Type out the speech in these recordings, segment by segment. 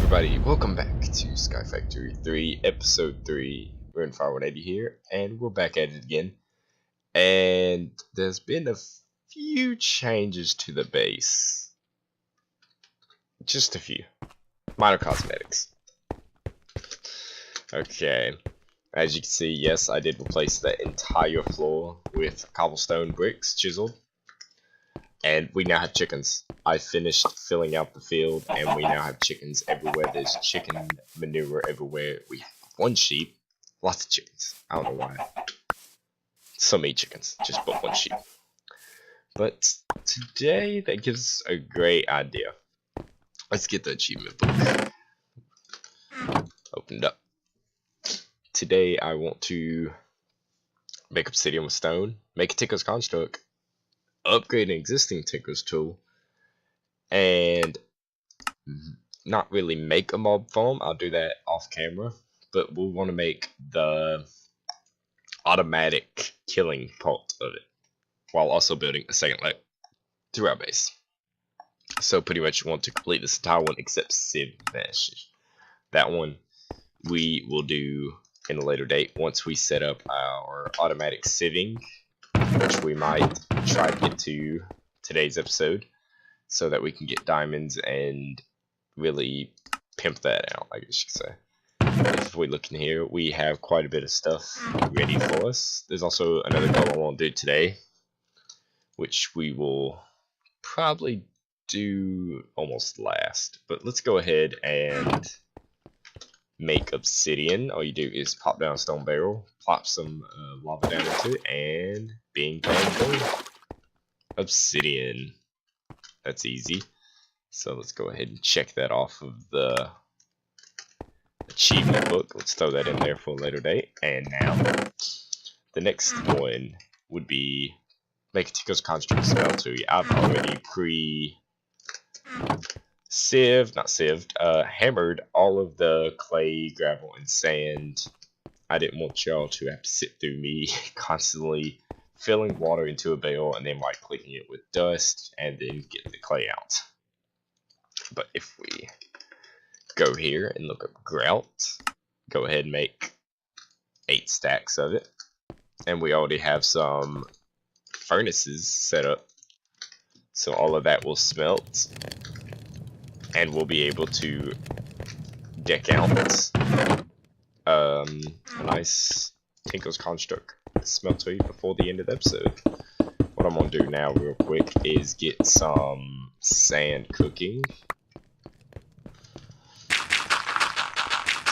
everybody, welcome back to Skyfactory 3, Episode 3. We're in Fire 180 here, and we're back at it again. And there's been a few changes to the base. Just a few. Minor cosmetics. Okay. As you can see, yes, I did replace the entire floor with cobblestone bricks chiseled. And we now have chickens. I finished filling out the field, and we now have chickens everywhere. There's chicken manure everywhere. We have one sheep. Lots of chickens. I don't know why. So many chickens. Just bought one sheep. But today, that gives a great idea. Let's get the achievement book opened up. Today, I want to make obsidian with stone, make a tinker's construct, upgrade an existing tinker's tool, and not really make a mob farm. I'll do that off camera, but we'll want to make the automatic killing part of it while also building a second leg to our base. So pretty much want to complete this entire one except sieve meshes. That one we will do in a later date once we set up our automatic sieving, which we might try to get to today's episode so that we can get diamonds and really pimp that out, I guess you could say. If we look in here, we have quite a bit of stuff ready for us. There's also another goal I want to do today, which we will probably do almost last. But let's go ahead and make obsidian. All you do is pop down a stone barrel, plop some lava down into it, and bing bang boom. Obsidian. That's easy. So let's go ahead and check that off of the achievement book. Let's throw that in there for a later date. And now, the next one would be make a tinker's construct smeltery. I've already hammered all of the clay, gravel, and sand. I didn't want y'all to have to sit through me constantly filling water into a barrel and then right clicking it with dust and then getting the clay out. But if we go here and look up grout, go ahead and make 8 stacks of it. And we already have some furnaces set up, so all of that will smelt and we'll be able to deck out a nice tinker's construct smeltery before the end of the episode. What I'm gonna do now real quick is get some sand cooking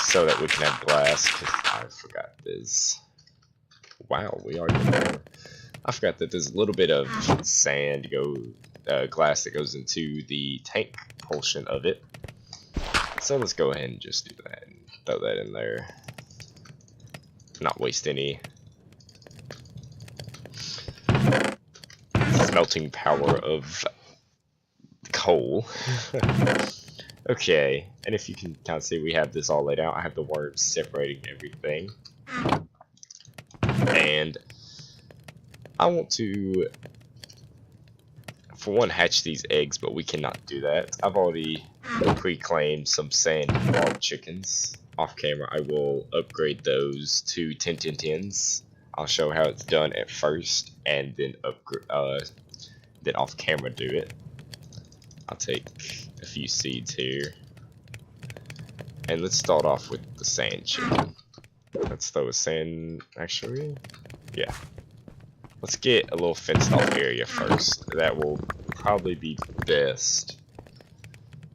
so that we can have glass, because I forgot this. Wow, we are there. I forgot that there's a little bit of sand glass that goes into the tank portion of it. So let's go ahead and just do that and throw that in there. Not waste any smelting power of coal. Okay, and if you can kind of see, we have this all laid out. I have the worms separating everything. And I want to, for one, hatch these eggs, but we cannot do that. I've already pre-claimed some sand farm chickens. Off camera, I will upgrade those to 10-10-10s. I'll show how it's done at first, and then then off camera do it. I'll take a few seeds here, and let's start off with the sand chicken. Let's throw a sand, actually, yeah. Let's get a little fenced off area first. That will probably be best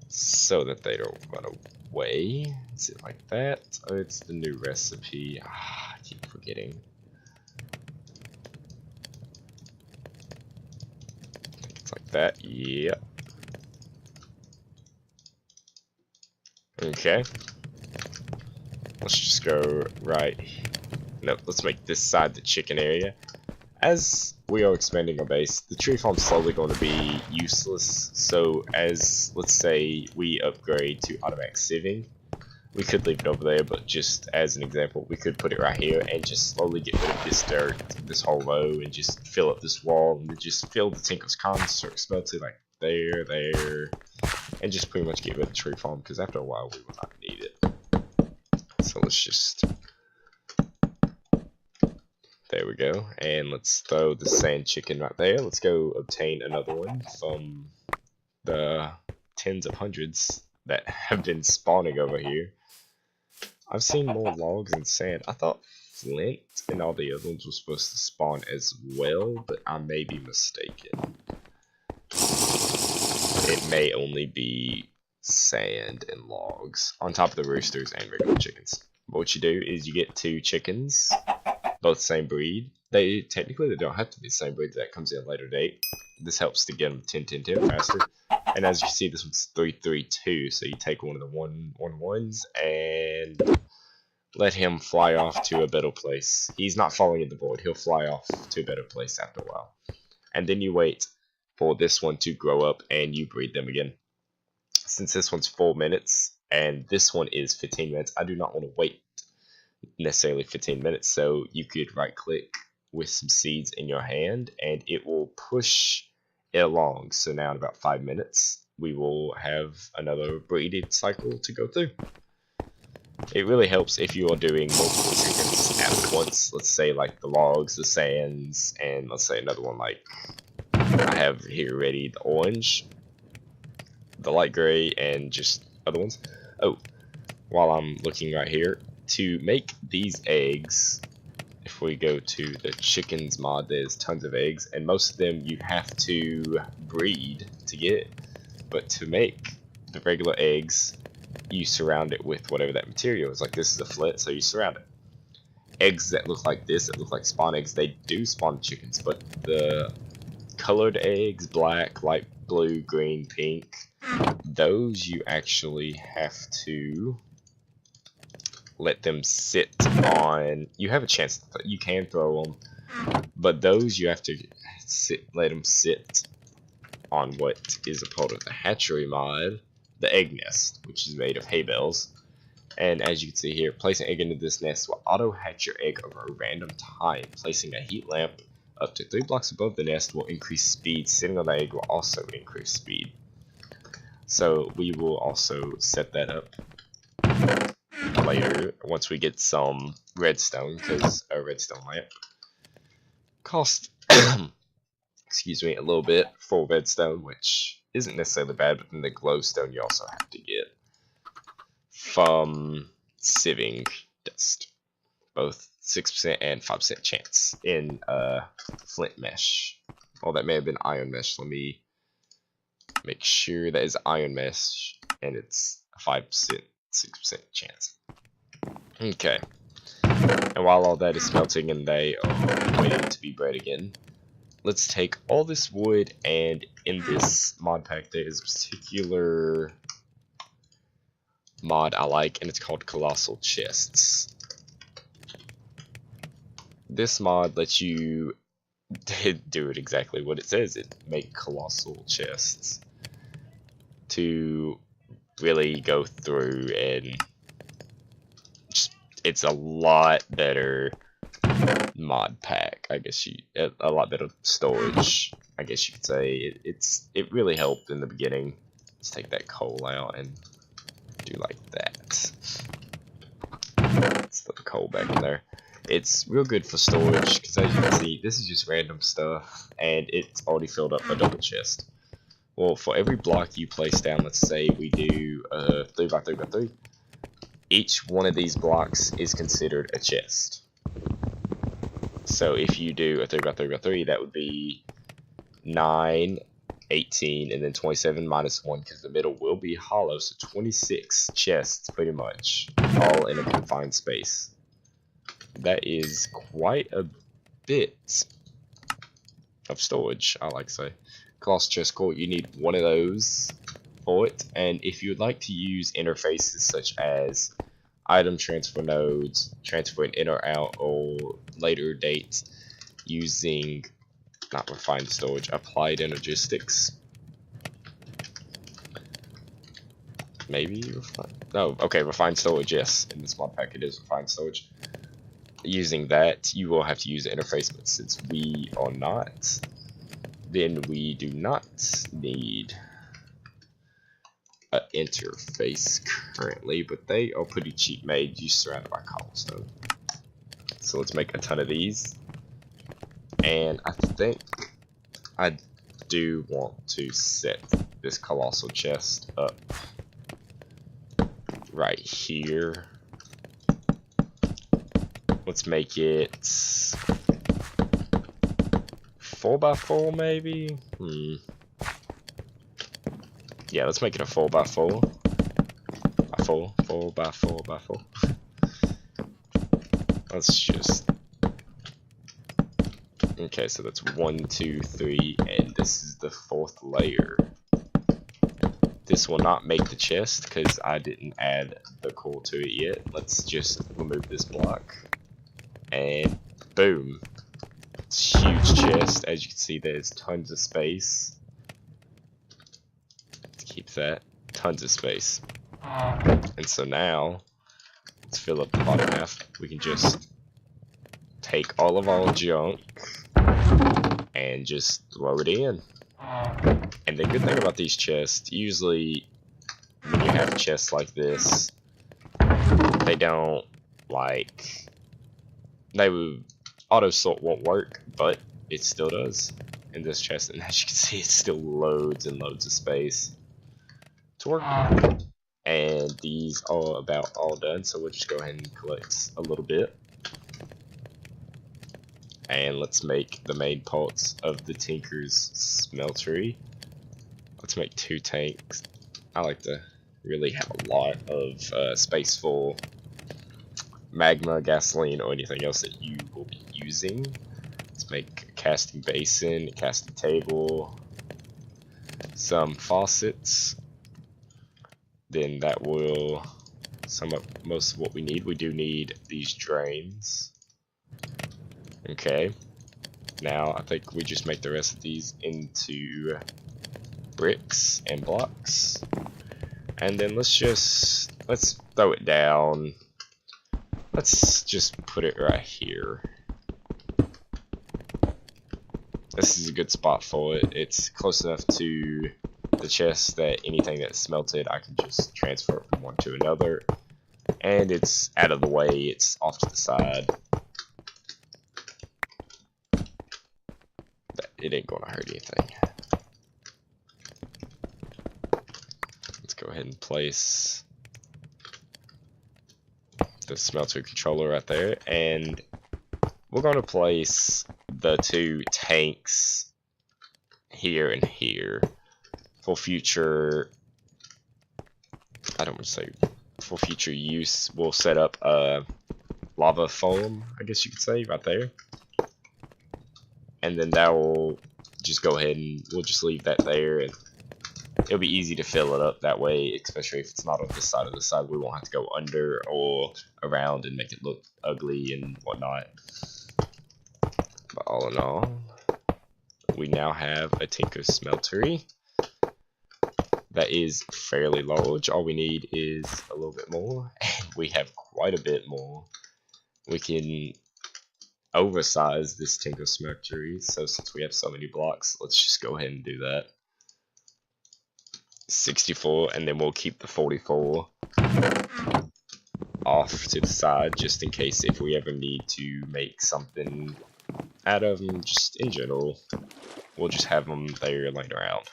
so that they don't run away. Is it like that? Oh, it's the new recipe. I keep forgetting. I think it's like that. Yep. Okay. Let's just go right. Nope, let's make this side the chicken area. As we are expanding our base, the tree farm's slowly going to be useless. So as, let's say, we upgrade to automatic sieving, we could leave it over there, but just as an example, we could put it right here and just slowly get rid of this dirt, this whole row, and just fill up this wall, and just fill the tinker's construct smelter like there, there, and just pretty much get rid of the tree farm, because after a while we will not need it. So let's just, there we go, and let's throw the sand chicken right there. Let's go obtain another one from the tens of hundreds that have been spawning over here. I've seen more logs and sand. I thought flint and all the other ones were supposed to spawn as well, but I may be mistaken. It may only be sand and logs on top of the roosters and regular chickens. What you do is you get 2 chickens, both same breed. They don't have to be the same breed. That comes in a later date. This helps to get them 10-10-10 faster. And as you see, this one's 3-3-2. So you take one of the 1-1-1s and let him fly off to a better place. He's not falling in the void. He'll fly off to a better place after a while. And then you wait for this one to grow up and you breed them again. Since this one's 4 minutes and this one is 15 minutes, I do not want to wait necessarily 15 minutes. So you could right click with some seeds in your hand and it will push it along. So now in about 5 minutes, we will have another breeding cycle to go through. It really helps if you are doing multiple chickens at once. Let's say like the logs, the sands, and let's say another one like I have here ready, the orange, the light gray, and just other ones. Oh, while I'm looking right here, to make these eggs, if we go to the chickens mod, there's tons of eggs, and most of them you have to breed to get. But to make the regular eggs, you surround it with whatever that material is. Like this is a flint, so you surround it. Eggs that look like this, that look like spawn eggs, they do spawn chickens, but the colored eggs, black, light blue, green, pink, those you actually have to let them sit on. You have a chance, you can throw them, but those you have to let them sit on what is a part of the hatchery mod, the egg nest, which is made of hay bales. And as you can see here, place an egg into this nest will auto hatch your egg over a random time. Placing a heat lamp up to 3 blocks above the nest will increase speed. Sitting on the egg will also increase speed. So we will also set that up later once we get some redstone, because a redstone lamp costs excuse me, a little bit for redstone, which isn't necessarily bad, but then the glowstone you also have to get from sieving dust. Both 6% and 5% chance in flint mesh. Oh, that may have been iron mesh. Let me make sure that is iron mesh, and it's a 5%, 6% chance. Okay. And while all that is smelting and they are waiting to be bred again, let's take all this wood, and in this mod pack there is a particular mod I like, and it's called Colossal Chests. This mod lets you do it exactly what it says. It make colossal chests to really go through, and just, it's a lot better mod pack, I guess a lot better storage, I guess you could say. It really helped in the beginning. Let's take that coal out and do like that. Let's put the coal back in there. It's real good for storage, because as you can see, this is just random stuff, and it's already filled up a double chest. Well, for every block you place down, let's say we do 3x3x3, each one of these blocks is considered a chest. So if you do a 3x3x3, that would be 9, 18, and then 27 minus 1, because the middle will be hollow, so 26 chests, pretty much, all in a confined space. That is quite a bit of storage, I like to say. Colossal chest core, you need one of those for it, and if you would like to use interfaces such as item transfer nodes, transfer an in or out, or later dates using not refined storage, applied energistics. Maybe refined? No, okay, refined storage, yes. In this mod pack it is refined storage. Using that, you will have to use the interface, but since we are not, Then we do not need an interface currently, but they are pretty cheap made. You surrounded by cobblestone. So let's make a ton of these. And I think I do want to set this colossal chest up right here. Let's make it 4x4 maybe? Yeah, let's make it a 4x4. 4x4. Let's just... Okay, so that's 1, 2, 3, and this is the 4th layer. This will not make the chest because I didn't add the core to it yet. Let's just remove this block. And boom. It's a huge chest. As you can see, there's tons of space. Let's keep that. Tons of space. And so now, let's fill up the bottom half. We can just take all of our junk and just throw it in. And the good thing about these chests, usually when you have chests like this, they don't auto sort won't work, but it still does in this chest. And as you can see, it's still loads and loads of space to work with. And these are about all done, so we'll just go ahead and collect a little bit. And let's make the main parts of the Tinker's Smeltery. Let's make 2 tanks. I like to really have a lot of space for magma, gasoline, or anything else that you will be using. Let's make a casting basin, a casting table, some faucets. Then that will sum up most of what we need. We do need these drains. Okay. Now I think we just make the rest of these into bricks and blocks. And then let's throw it down. Let's just put it right here. This is a good spot for it. It's close enough to the chest that anything that's smelted, I can just transfer it from one to another. And it's out of the way, it's off to the side. It ain't gonna hurt anything. Let's go ahead and place the smelter controller right there, and we're gonna place the 2 tanks here and here for future, I don't want to say for future use. We'll set up a lava foam, I guess you could say, right there. And then that will just go ahead and we'll just leave that there, and it'll be easy to fill it up that way, especially if it's not on this side of the side. We won't have to go under or around and make it look ugly and whatnot. But all in all, we now have a Tinker's Smeltery that is fairly large. All we need is a little bit more, and we have quite a bit more. We can oversize this Tinker's Smeltery, so since we have so many blocks, let's just go ahead and do that. 64, and then we'll keep the 44 off to the side just in case if we ever need to make something out of them. Just in general, we'll just have them there laying around.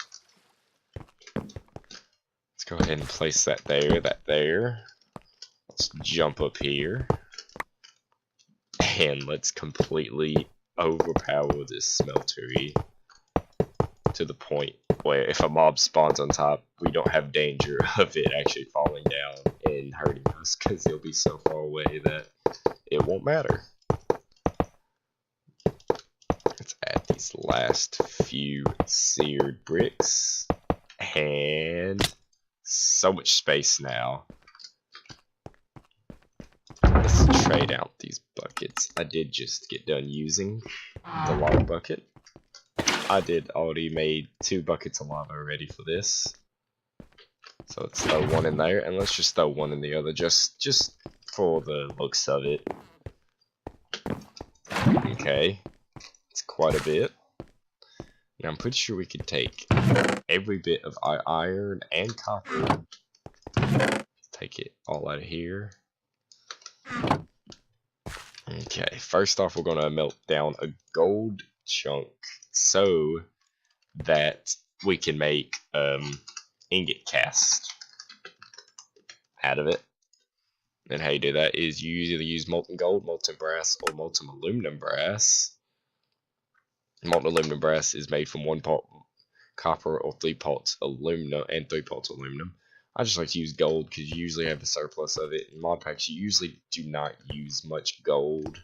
Let's go ahead and place that there. Let's jump up here and let's completely overpower this smeltery to the point where if a mob spawns on top, we don't have danger of it actually falling down and hurting us, because it'll be so far away that it won't matter. Let's add these last few seared bricks, and so much space now. Let's trade out these buckets. I did just get done using the lava bucket. I did already made 2 buckets of lava ready for this. So let's throw one in there, and let's just throw one in the other, just for the looks of it. Okay, it's quite a bit. And I'm pretty sure we could take every bit of iron and copper. Take it all out of here. Okay, first off, we're going to melt down a gold chunk so that we can make ingot cast out of it. And how you do that is you either use molten gold, molten brass, or molten aluminum brass. Molten aluminum brass is made from 1 part copper or 3 parts aluminum and 3 parts aluminum. I just like to use gold because you usually have a surplus of it. In mod packs, you usually do not use much gold.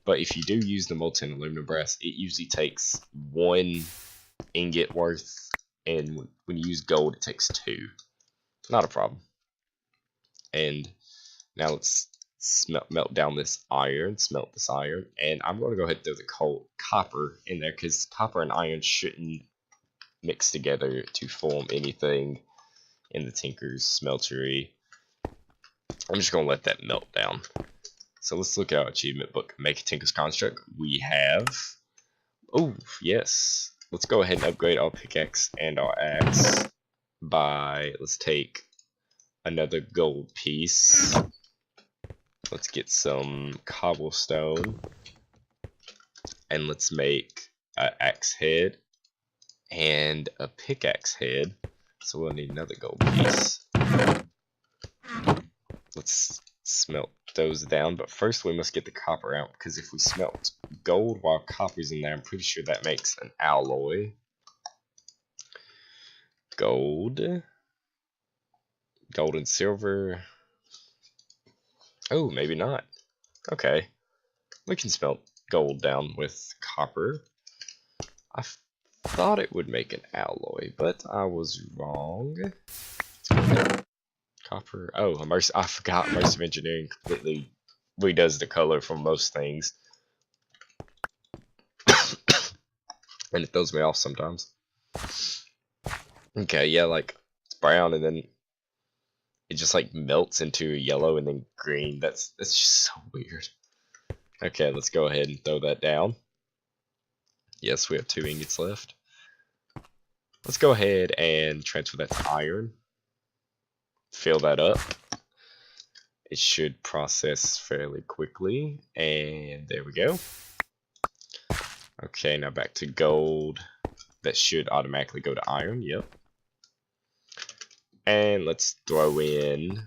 But if you do use the molten aluminum brass, it usually takes 1 ingot worth. And when you use gold, it takes 2. Not a problem. And now let's melt down this iron. Smelt this iron. And I'm going to go ahead and throw the copper in there because copper and iron shouldn't mix together to form anything in the Tinker's smeltery. I'm just going to let that melt down. So let's look at our achievement book. Make a Tinker's construct. We have... Oh, yes. Let's go ahead and upgrade our pickaxe and our axe by... Let's take another gold piece. Let's get some cobblestone. And let's make an axe head and a pickaxe head. So we'll need another gold piece. Let's smelt those down, but first we must get the copper out, because if we smelt gold while copper's in there, I'm pretty sure that makes an alloy. Gold. Gold and silver. Oh, maybe not. Okay. We can smelt gold down with copper. I thought it would make an alloy, but I was wrong. Copper. Oh, I forgot Immersive Engineering completely redoes the color for most things. And it throws me off sometimes. Okay, yeah, like, it's brown and then it just like melts into yellow and then green. That's just so weird. Okay, let's go ahead and throw that down. Yes, we have 2 ingots left. Let's go ahead and transfer that to iron. Fill that up. It should process fairly quickly. And there we go. Okay, now back to gold. That should automatically go to iron. Yep. And let's throw in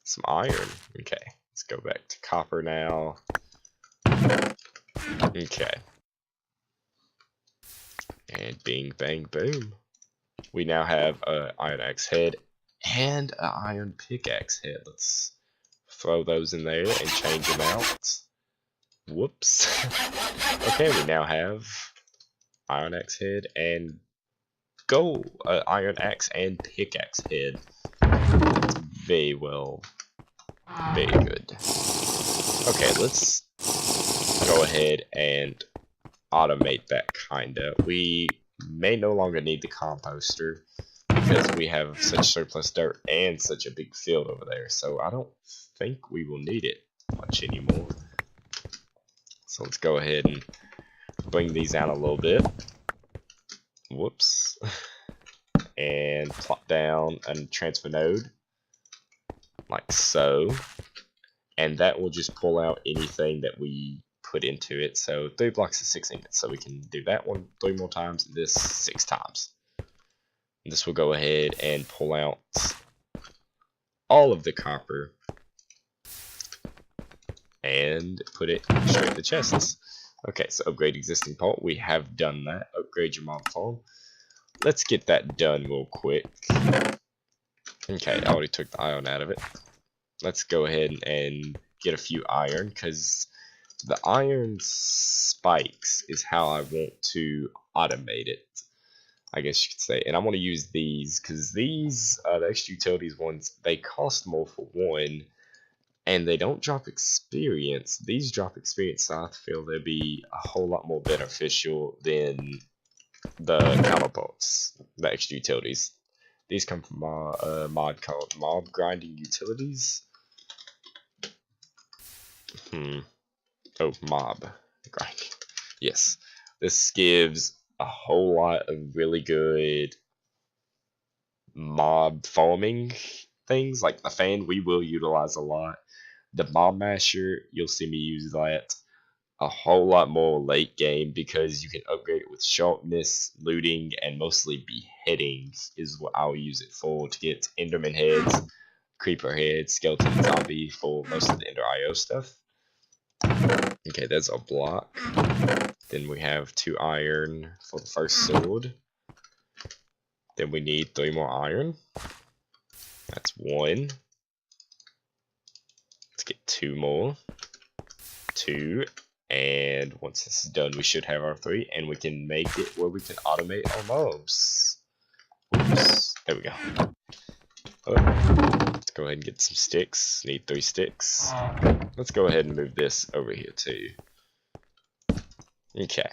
some iron. Okay, let's go back to copper now. Okay. And bing, bang, boom. We now have an iron axe head and an iron pickaxe head. Let's throw those in there and change them out. Whoops. Okay, we now have iron axe head and iron axe and pickaxe head. Very well. Very good. Okay, let's go ahead and automate that kinda. We may no longer need the composter because we have such surplus dirt and such a big field over there, so I don't think we will need it much anymore. So let's go ahead and bring these down a little bit. Whoops. And plop down a transfer node like so, and that will just pull out anything that we put into it. So 3 blocks of 6 ingots, so we can do that one 3 more times, this 6 times. And this will go ahead and pull out all of the copper and put it straight in the chests. Okay, so upgrade existing part. We have done that. Upgrade your mob farm. Let's get that done real quick. Okay, I already took the iron out of it. Let's go ahead and get a few iron, because the iron spikes is how I want to automate it, I guess you could say. And I'm going to use these, because these, the extra utilities ones, they cost more for one, and they don't drop experience. These drop experience, so I feel they'd be a whole lot more beneficial than the counterparts, the extra utilities. These come from a mod called Mob Grinding Utilities. Oh, Mob Grinding. Yes. This gives a whole lot of really good mob farming things. Like the fan, we will utilize a lot. The mob masher, you'll see me use that a whole lot more late game because you can upgrade it with sharpness, looting, and mostly beheadings is what I'll use it for to get Enderman heads, creeper heads, skeleton, zombie for most of the Ender IO stuff. Okay, that's a block. Then we have 2 iron for the first sword. Then we need 3 more iron. That's 1. Let's get 2 more. 2. And once this is done, we should have our 3. And we can make it where we can automate our mobs. Oops. There we go. Let's go ahead and get some sticks. Need 3 sticks. Let's go ahead and move this over here too. Okay.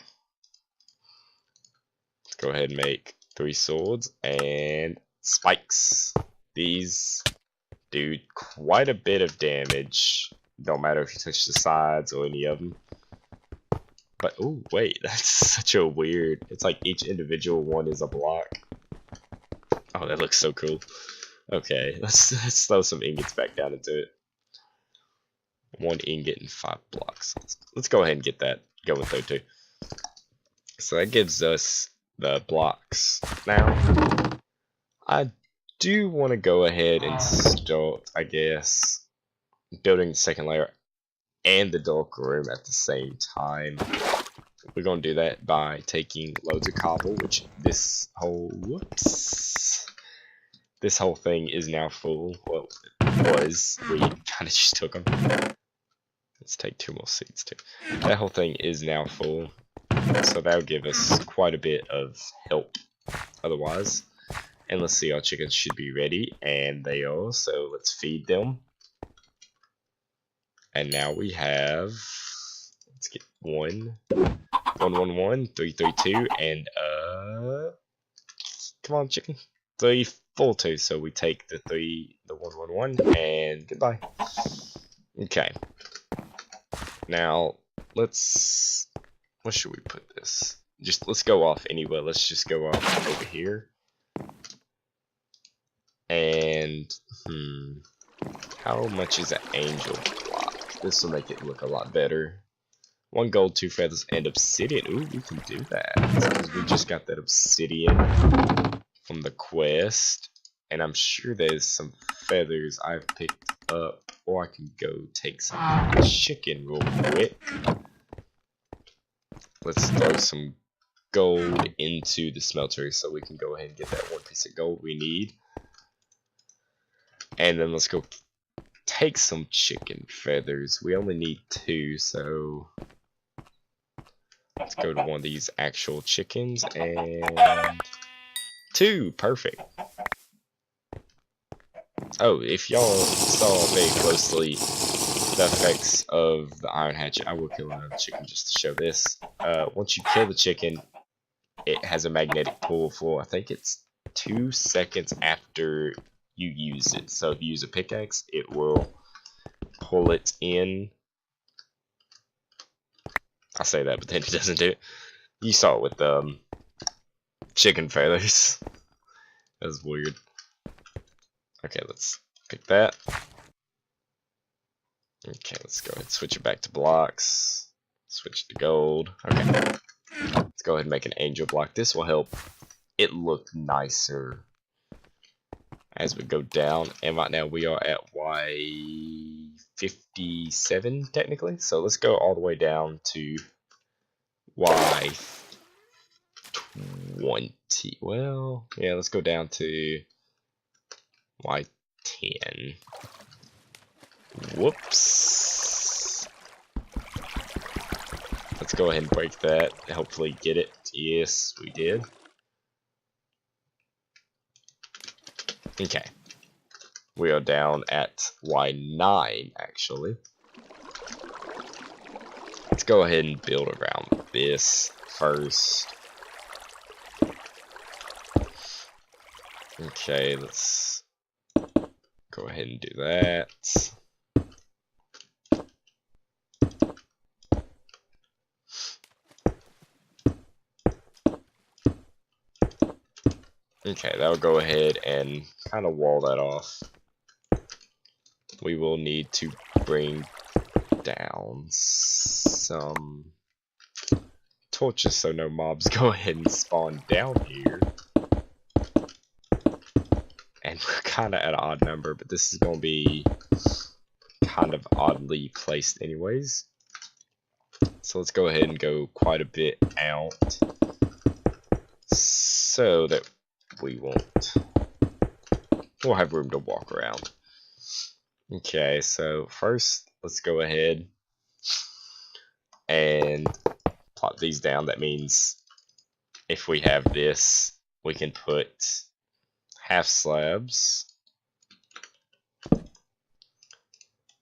Let's go ahead and make 3 swords and spikes. These do quite a bit of damage. Don't matter if you touch the sides or any of them. But oh wait, that's such a weird. It's like each individual one is a block. Oh, that looks so cool. Okay, let's throw some ingots back down into it. 1 ingot and 5 blocks. Let's go ahead and get that going through too. So that gives us the blocks. Now, I do want to go ahead and start, I guess, building the second layer and the dark room at the same time. We're going to do that by taking loads of cobble, which this whole thing is now full. Well, it was. We kind of just took them. Let's take 2 more seeds too. That whole thing is now full, so that'll give us quite a bit of help otherwise. And let's see, our chickens should be ready, and they are, so let's feed them. And now we have, let's get 1, 1, 1, 1, 3, 3, 2, and come on chicken, 3, 4, 2, so we take the 3, the 1, 1, 1, and goodbye. Okay. Now, let's, where should we put this? Just, let's go off anywhere. Let's just go off over here. And, how much is an angel block? This will make it look a lot better. 1 gold, 2 feathers, and obsidian. Ooh, we can do that. Because we just got that obsidian from the quest. And I'm sure there's some feathers I've picked up. Or I can go take some chicken real quick. Let's throw some gold into the smelter so we can go ahead and get that 1 piece of gold we need. And then let's go take some chicken feathers. We only need 2, so let's go to one of these actual chickens and 2, perfect. Oh, if y'all saw very closely the effects of the iron hatchet, I will kill another chicken just to show this. Once you kill the chicken, it has a magnetic pull for, I think it's 2 seconds after you use it. So if you use a pickaxe, it will pull it in. I say that, but then it doesn't do it. You saw it with the chicken feathers. That was weird. Okay, let's pick that. Okay, let's go ahead and switch it back to blocks. Switch to gold. Okay. Let's go ahead and make an angel block. This will help it look nicer as we go down. And right now we are at Y57 technically. So let's go all the way down to Y20. Well, yeah, let's go down to Y10. Whoops. Let's go ahead and break that. Hopefully get it. Yes, we did. Okay. We are down at Y9 actually. Let's go ahead and build around this first. Okay, let's go ahead and do that. Okay, that'll go ahead and kind of wall that off. We will need to bring down some torches so no mobs go ahead and spawn down here. And we're kind of at an odd number, but this is going to be kind of oddly placed anyways. So let's go ahead and go quite a bit out so that we'll have room to walk around. Okay, so first let's go ahead and plot these down. That means if we have this, we can put half slabs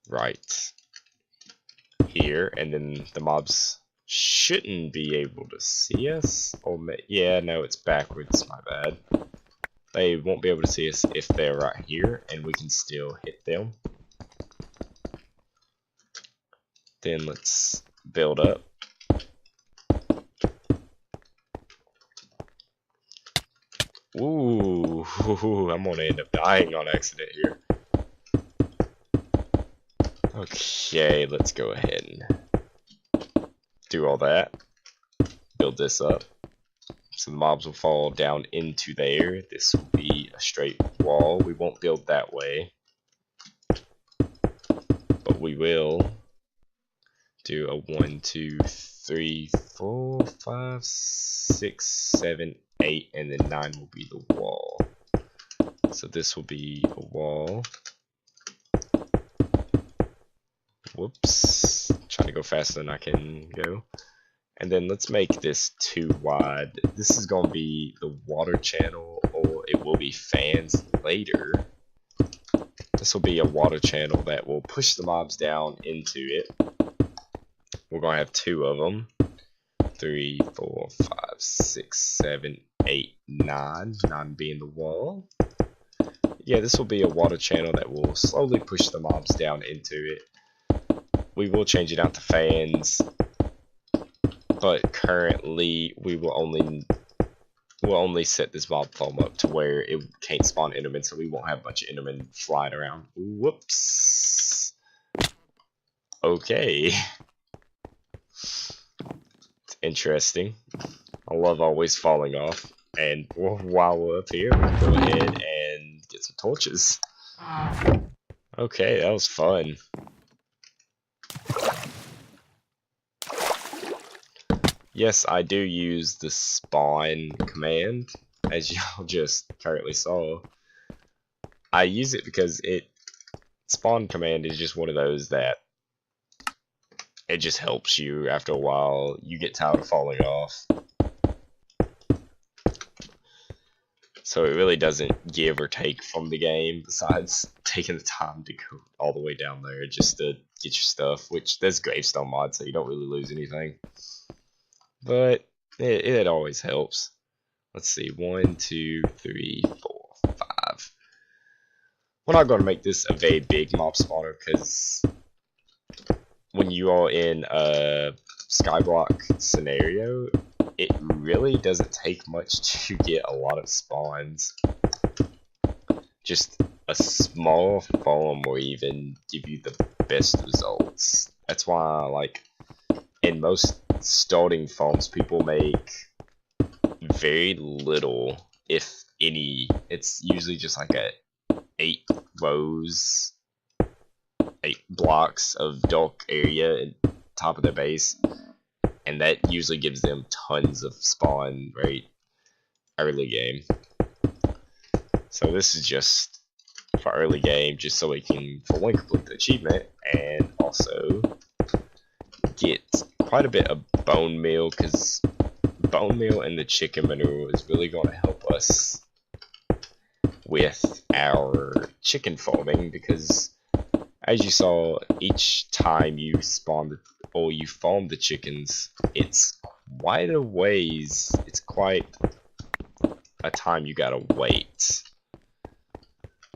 right here, and then the mobs shouldn't be able to see us. Or yeah, no, it's backwards, my bad. They won't be able to see us if they're right here, and we can still hit them. Then let's build up. Ooh, I'm gonna end up dying on accident here. Okay, let's go ahead and do all that. Build this up. So the mobs will fall down into there. This will be a straight wall. We won't build that way, but we will do a 1, 2, 3, 4, 5, 6, 7, 8, and then 9 will be the wall. So this will be a wall. Whoops, trying to go faster than I can go. And then let's make this 2 wide. This is going to be the water channel, or it will be fans later. This will be a water channel that will push the mobs down into it. We're going to have 2 of them. 3, 4, 5, 6, 7, 8, 9. 9 being the wall. Yeah, this will be a water channel that will slowly push the mobs down into it. We will change it out to fans, but currently we will only set this mob farm up to where it can't spawn endermen, so we won't have a bunch of endermen flying around. Whoops. Okay. It's interesting. I love always falling off. And while we're up here, we'll go ahead and get some torches. Okay, that was fun. Yes, I do use the spawn command, as y'all just currently saw. I use it because spawn command is just one of those that it just helps you after a while. You get tired of falling off. So it really doesn't give or take from the game, besides taking the time to go all the way down there just to get your stuff, which there's gravestone mod, so you don't really lose anything. But it always helps. Let's see, 1, 2, 3, 4, 5. We're not going to make this a very big mob spawner, because when you are in a skyblock scenario, it really doesn't take much to get a lot of spawns. Just a small farm will even give you the best results. That's why, like, in most starting farms, people make very little, if any. It's usually just like a 8 rows, 8 blocks of dark area at the top of their base, and that usually gives them tons of spawn right early game. So this is just for early game, just so we can, for one, complete the achievement, and also get quite a bit of bone meal, because bone meal and the chicken manure is really going to help us with our chicken farming, because as you saw, each time you spawn or you farm the chickens, it's quite a ways, it's quite a time you gotta wait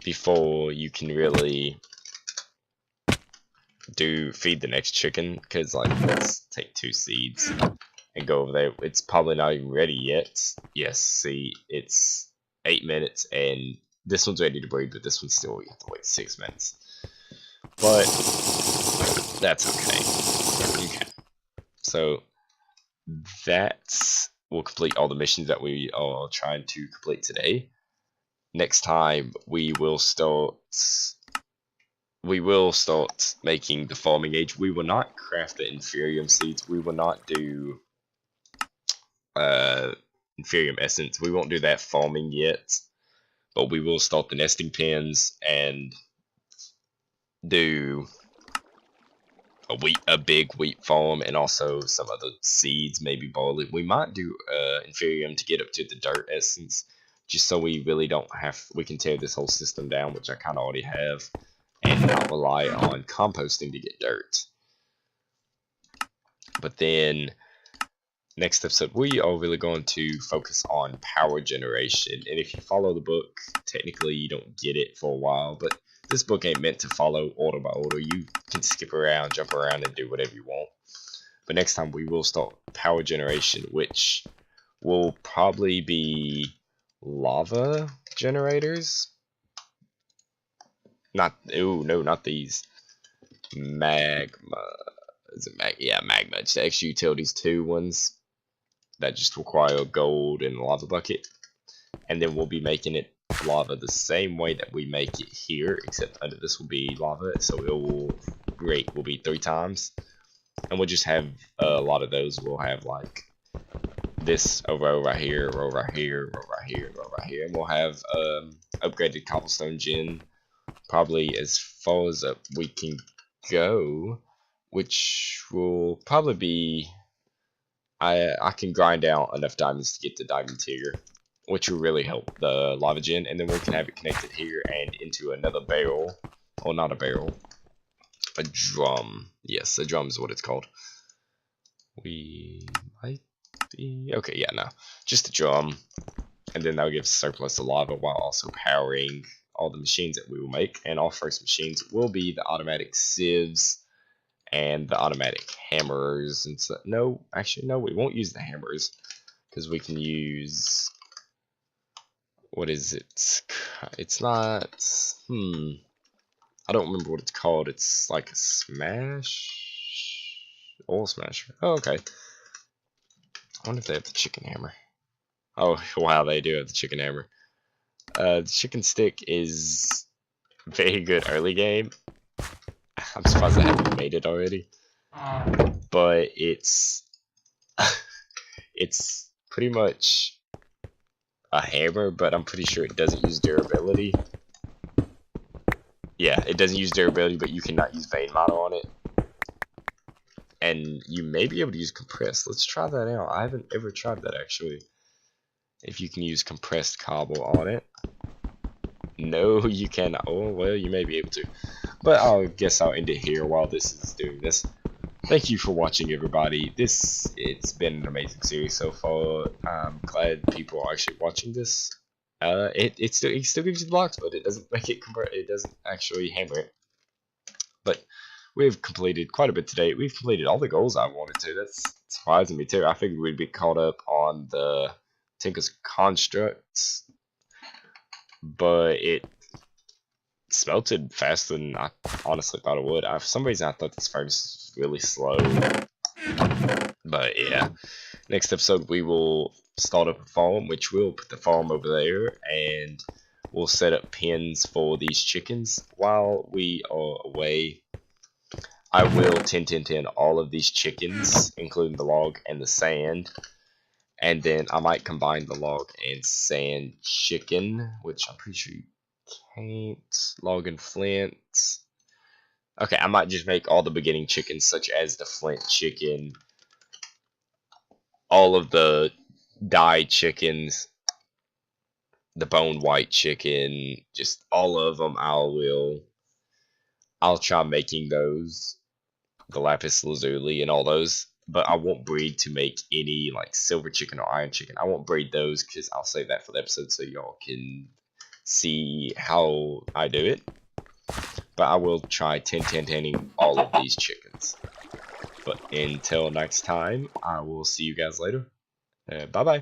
before you can really feed the next chicken, because like, let's take 2 seeds and go over there. It's probably not even ready yet. Yes, see, it's 8 minutes, and this one's ready to breed, but this one's still, you have to wait 6 minutes. But that's okay. Okay. So we'll complete all the missions that we are trying to complete today. Next time we will start making the farming age. We will not craft the inferium seeds. We will not do inferium essence. We won't do that farming yet, but we will start the nesting pens and do a big wheat farm, and also some other seeds, maybe barley. We might do inferium to get up to the dirt essence, just so we really don't have, we can tear this whole system down, which I kind of already have, and not rely on composting to get dirt. But then next episode we are really going to focus on power generation, and if you follow the book, technically you don't get it for a while, but this book ain't meant to follow order by order. You can skip around, jump around, and do whatever you want. But next time we will start power generation, which will probably be lava generators. Not these. Magma. Is it magma. It's the extra utilities 2 ones that just require gold and a lava bucket. And then we'll be making it lava the same way that we make it here, except under this will be lava, so rate will be 3 times, and we'll just have a lot of those. We'll have like this a row right here, a row right here, a row right here, a row right here, and we'll have upgraded cobblestone gen probably as far as we can go, which will probably be, I can grind out enough diamonds to get the diamond tier, which will really help the lava gen, and then we can have it connected here and into another barrel, or not a barrel, a drum. Yes, a drum is what it's called. We might be, okay, yeah, no, just a drum, and then that'll give us a surplus of lava while also powering all the machines that we will make, and our first machines will be the automatic sieves and the automatic hammers, and so, no, actually, no, we won't use the hammers, because we can use, what is it? It's not, I don't remember what it's called. It's like a smash? Oil smasher. Oh, okay. I wonder if they have the chicken hammer. Oh, wow, they do have the chicken hammer. The chicken stick is very good early game. I'm surprised I haven't made it already. But it's it's pretty much a hammer, but I'm pretty sure it doesn't use durability. Yeah, it doesn't use durability, but you cannot use vein model on it. And you may be able to use compressed. Let's try that out. I haven't ever tried that, actually. If you can use compressed cobble on it. No, you cannot. Oh, well, you may be able to. But I guess I'll end it here while this is doing this. Thank you for watching, everybody. It's been an amazing series so far. I'm glad people are actually watching this. It still gives you the blocks, but it doesn't make it convert. It doesn't actually hammer it. But we've completed quite a bit today. We've completed all the goals I wanted to. That's surprising me too. I figured we'd be caught up on the Tinker's constructs, but it smelted faster than I honestly thought it would. For some reason, I thought this furnace was really slow. But yeah, next episode we will start up a farm, which we'll put the farm over there, and we'll set up pens for these chickens. While we are away, I will 10 all of these chickens, including the log and the sand, and then I might combine the log and sand chicken, which I'm pretty sure you can't. Log and flint. Okay, I might just make all the beginning chickens, such as the flint chicken, all of the dyed chickens, the bone white chicken, just all of them. I'll try making those, the lapis lazuli and all those, but I won't breed to make any like silver chicken or iron chicken. I won't breed those because I'll save that for the episode so y'all can see how I do it. But I will try 10-10-10ing all of these chickens. But until next time, I will see you guys later. Bye bye.